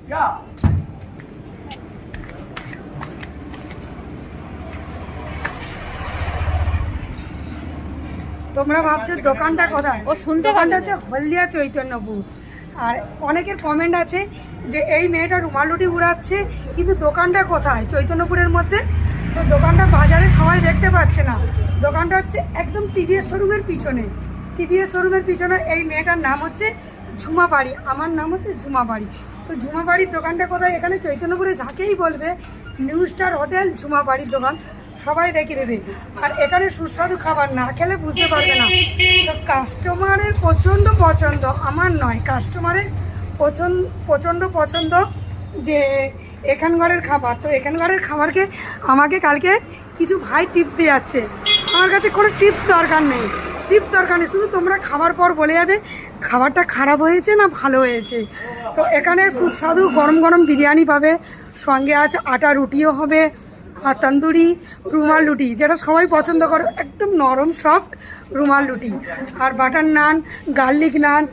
তোমরা ভাবছো দোকানটা কোথায়? ও শুনতে, দোকানটা হচ্ছে হলদিয়া চৈতন্যপুর। আর অনেকের কমেন্ট আছে যে এই মেয়েটা রুমাল রুটি উড়াচ্ছে, কিন্তু দোকানটা কোথায় চৈতন্যপুরের মধ্যে? তো দোকানটা বাজারে সবাই দেখতে পাচ্ছে না। দোকানটা হচ্ছে একদম টিভিএস শোরুমের পিছনে। টিভিএস শোরুমের পিছনে এই মেয়েটার নাম হচ্ছে ঝুমা বাড়ি, আমার নাম হচ্ছে ঝুমা বাড়ি। তো ঝুমা বাড়ির দোকানটা কোথায়? এখানে চৈতন্যপুরে যাকেই বলবে নিউ স্টার হোটেল ঝুমা বাড়ির দোকান, সবাই দেখিয়ে দেবে। আর এখানে সুস্বাদু খাবার না খেলে বুঝতে পারবে না। তো কাস্টমারের প্রচণ্ড পছন্দ, আমার নয়, কাস্টমারের প্রচণ্ড পছন্দ যে এখানকারের খাবার। তো এখানকারের খাবারকে আমাকে কালকে কিছু ভাই টিপস দিয়ে যাচ্ছে। আমার কাছে কোনো টিপস দরকার নেই, শুধু তোমরা খাবার পর বলে যাবে খাবারটা খারাপ হয়েছে না ভালো হয়েছে। তো এখানে সুস্বাদু গরম গরম বিরিয়ানি পাবে, সঙ্গে আছে আটা রুটিও হবে, আর তন্দুরি রুমাল রুটি, যেটা সবাই পছন্দ করে, একদম নরম সফট রুমাল রুটি, আর বাটার নান, গার্লিক নান,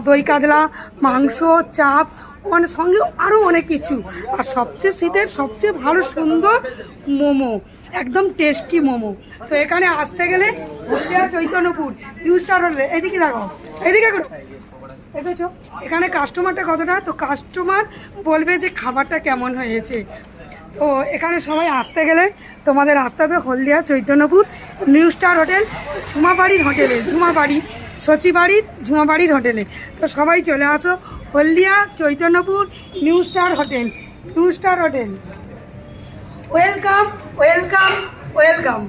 দই কাতলা, মাংস, চাপ, মানে সঙ্গে আরও অনেক কিছু। আর সবচেয়ে শীতের সবচেয়ে ভালো সুন্দর মোমো, একদম টেস্টি মোমো। তো এখানে আসতে গেলে হলদিয়া চৈতন্যপুর নিউ স্টার হোটেলে, এদিকে দেখো, এদিকে করো, দেখেছো এখানে কাস্টমারটা কতটা? তো কাস্টমার বলবে যে খাবারটা কেমন হয়েছে। তো এখানে সবাই আসতে গেলে তোমাদের আসতে হবে Haldia Chaitanyapur new star hotel ঝুমাবাড়ির হোটেলে, ঝুমাবাড়ি সচিবাড়ির ঝুমাবাড়ির হোটেলে। তো সবাই চলে আসো Haldia Chaitanyapur new star hotel, new star hotel. Welcome, welcome, welcome.